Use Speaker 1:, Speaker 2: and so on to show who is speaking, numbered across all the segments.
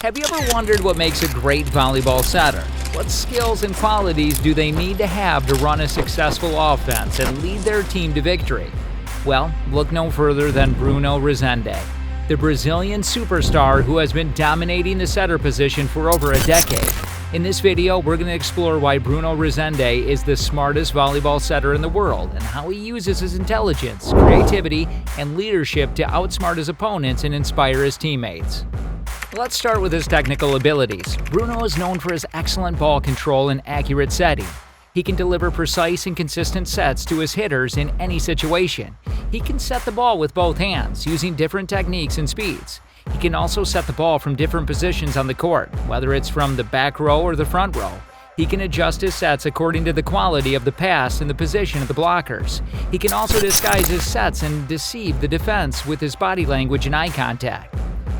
Speaker 1: Have you ever wondered what makes a great volleyball setter? What skills and qualities do they need to have to run a successful offense and lead their team to victory? Well, look no further than Bruno Rezende, the Brazilian superstar who has been dominating the setter position for over a decade. In this video, we're going to explore why Bruno Rezende is the smartest volleyball setter in the world and how he uses his intelligence, creativity, and leadership to outsmart his opponents and inspire his teammates. Let's start with his technical abilities. Bruno is known for his excellent ball control and accurate setting. He can deliver precise and consistent sets to his hitters in any situation. He can set the ball with both hands, using different techniques and speeds. He can also set the ball from different positions on the court, whether it's from the back row or the front row. He can adjust his sets according to the quality of the pass and the position of the blockers. He can also disguise his sets and deceive the defense with his body language and eye contact.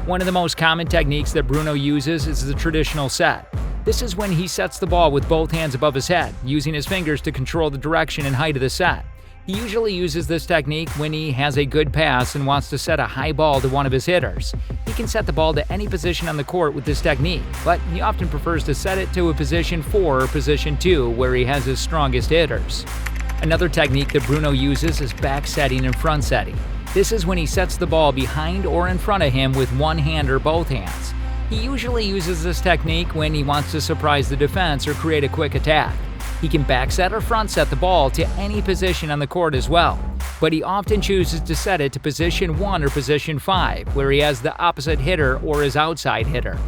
Speaker 1: One of the most common techniques that Bruno uses is the traditional set. This is when he sets the ball with both hands above his head, using his fingers to control the direction and height of the set. He usually uses this technique when he has a good pass and wants to set a high ball to one of his hitters. He can set the ball to any position on the court with this technique, but he often prefers to set it to a position 4 or position 2 where he has his strongest hitters. Another technique that Bruno uses is back setting and front setting. This is when he sets the ball behind or in front of him with one hand or both hands. He usually uses this technique when he wants to surprise the defense or create a quick attack. He can back set or front set the ball to any position on the court as well, but he often chooses to set it to position 1 or position 5, where he has the opposite hitter or his outside hitter.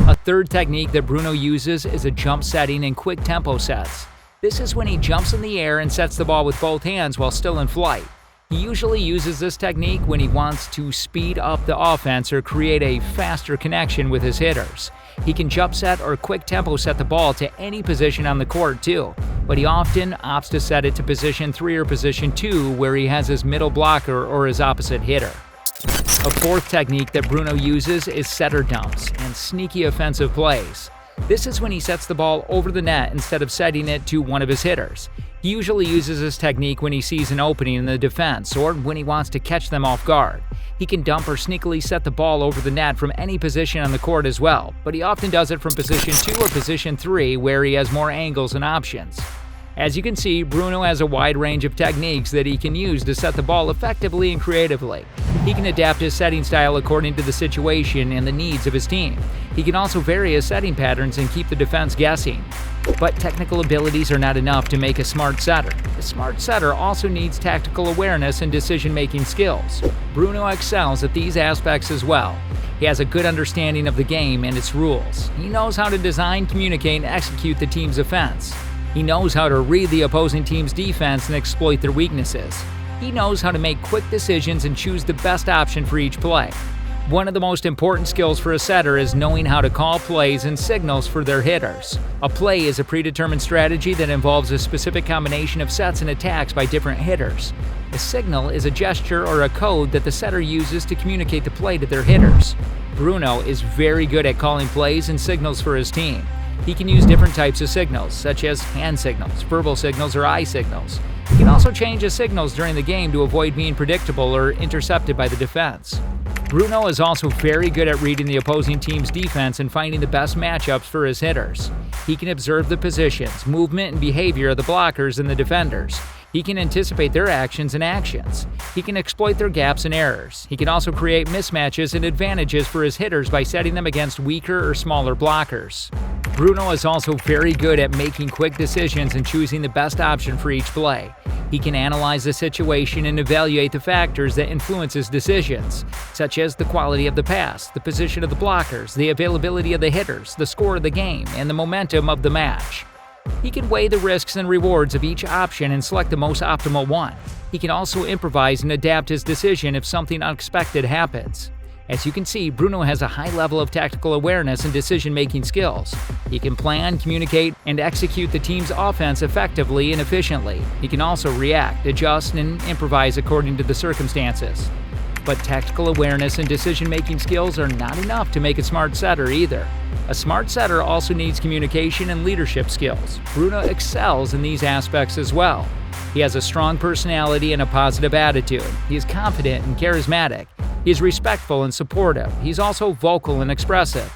Speaker 1: A third technique that Bruno uses is a jump setting and quick tempo sets. This is when he jumps in the air and sets the ball with both hands while still in flight. He usually uses this technique when he wants to speed up the offense or create a faster connection with his hitters. He can jump set or quick tempo set the ball to any position on the court too, but he often opts to set it to position 3 or position 2 where he has his middle blocker or his opposite hitter. A fourth technique that Bruno uses is setter dumps and sneaky offensive plays. This is when he sets the ball over the net instead of setting it to one of his hitters. He usually uses this technique when he sees an opening in the defense or when he wants to catch them off guard. He can dump or sneakily set the ball over the net from any position on the court as well, but he often does it from position 2 or position 3 where he has more angles and options. As you can see, Bruno has a wide range of techniques that he can use to set the ball effectively and creatively. He can adapt his setting style according to the situation and the needs of his team. He can also vary his setting patterns and keep the defense guessing. But technical abilities are not enough to make a smart setter. A smart setter also needs tactical awareness and decision-making skills. Bruno excels at these aspects as well. He has a good understanding of the game and its rules. He knows how to design, communicate, and execute the team's offense. He knows how to read the opposing team's defense and exploit their weaknesses. He knows how to make quick decisions and choose the best option for each play. One of the most important skills for a setter is knowing how to call plays and signals for their hitters. A play is a predetermined strategy that involves a specific combination of sets and attacks by different hitters. A signal is a gesture or a code that the setter uses to communicate the play to their hitters. Bruno is very good at calling plays and signals for his team. He can use different types of signals, such as hand signals, verbal signals, or eye signals. He can also change his signals during the game to avoid being predictable or intercepted by the defense. Bruno is also very good at reading the opposing team's defense and finding the best matchups for his hitters. He can observe the positions, movement, and behavior of the blockers and the defenders. He can anticipate their actions and actions. He can exploit their gaps and errors. He can also create mismatches and advantages for his hitters by setting them against weaker or smaller blockers. Bruno is also very good at making quick decisions and choosing the best option for each play. He can analyze the situation and evaluate the factors that influence his decisions, such as the quality of the pass, the position of the blockers, the availability of the hitters, the score of the game, and the momentum of the match. He can weigh the risks and rewards of each option and select the most optimal one. He can also improvise and adapt his decision if something unexpected happens. As you can see, Bruno has a high level of tactical awareness and decision-making skills. He can plan, communicate, and execute the team's offense effectively and efficiently. He can also react, adjust, and improvise according to the circumstances. But tactical awareness and decision-making skills are not enough to make a smart setter either. A smart setter also needs communication and leadership skills. Bruno excels in these aspects as well. He has a strong personality and a positive attitude. He is confident and charismatic. He is respectful and supportive. He's also vocal and expressive.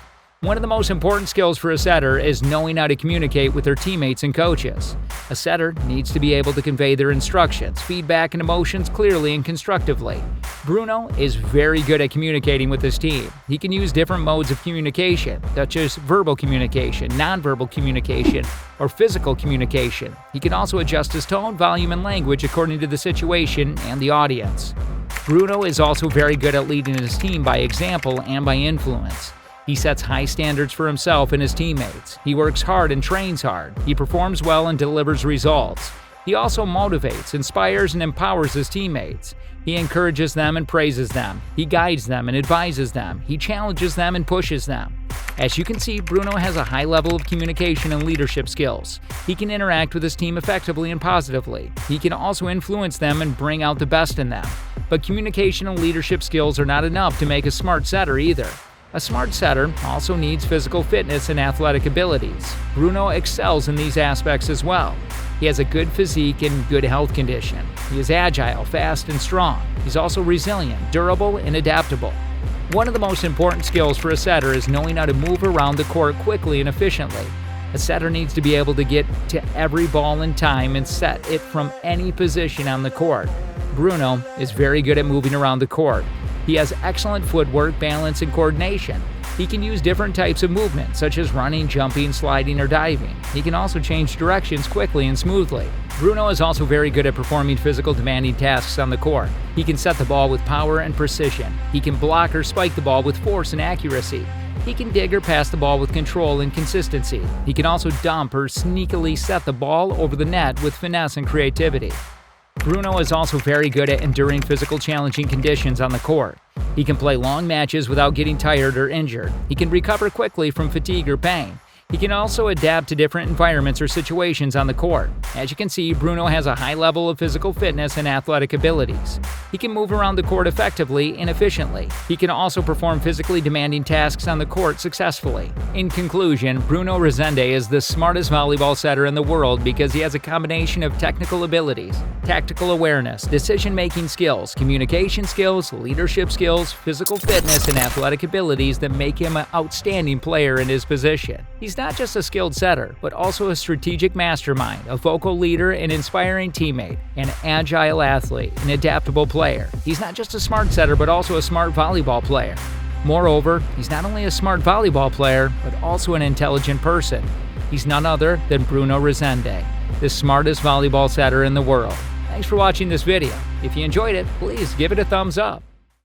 Speaker 1: One of the most important skills for a setter is knowing how to communicate with their teammates and coaches. A setter needs to be able to convey their instructions, feedback, and emotions clearly and constructively. Bruno is very good at communicating with his team. He can use different modes of communication, such as verbal communication, nonverbal communication, or physical communication. He can also adjust his tone, volume, and language according to the situation and the audience. Bruno is also very good at leading his team by example and by influence. He sets high standards for himself and his teammates. He works hard and trains hard. He performs well and delivers results. He also motivates, inspires, and empowers his teammates. He encourages them and praises them. He guides them and advises them. He challenges them and pushes them. As you can see, Bruno has a high level of communication and leadership skills. He can interact with his team effectively and positively. He can also influence them and bring out the best in them. But communication and leadership skills are not enough to make a smart setter either. A smart setter also needs physical fitness and athletic abilities. Bruno excels in these aspects as well. He has a good physique and good health condition. He is agile, fast, and strong. He's also resilient, durable, and adaptable. One of the most important skills for a setter is knowing how to move around the court quickly and efficiently. A setter needs to be able to get to every ball in time and set it from any position on the court. Bruno is very good at moving around the court. He has excellent footwork, balance, and coordination. He can use different types of movement, such as running, jumping, sliding, or diving. He can also change directions quickly and smoothly. Bruno is also very good at performing physical demanding tasks on the court. He can set the ball with power and precision. He can block or spike the ball with force and accuracy. He can dig or pass the ball with control and consistency. He can also dump or sneakily set the ball over the net with finesse and creativity. Bruno is also very good at enduring physical challenging conditions on the court. He can play long matches without getting tired or injured. He can recover quickly from fatigue or pain. He can also adapt to different environments or situations on the court. As you can see, Bruno has a high level of physical fitness and athletic abilities. He can move around the court effectively and efficiently. He can also perform physically demanding tasks on the court successfully. In conclusion, Bruno Rezende is the smartest volleyball setter in the world because he has a combination of technical abilities, tactical awareness, decision-making skills, communication skills, leadership skills, physical fitness, and athletic abilities that make him an outstanding player in his position. He's not just a skilled setter, but also a strategic mastermind, a vocal leader, an inspiring teammate, an agile athlete, an adaptable player. He's not just a smart setter, but also a smart volleyball player. Moreover, he's not only a smart volleyball player, but also an intelligent person. He's none other than Bruno Rezende, the smartest volleyball setter in the world. Thanks for watching this video. If you enjoyed it, please give it a thumbs up.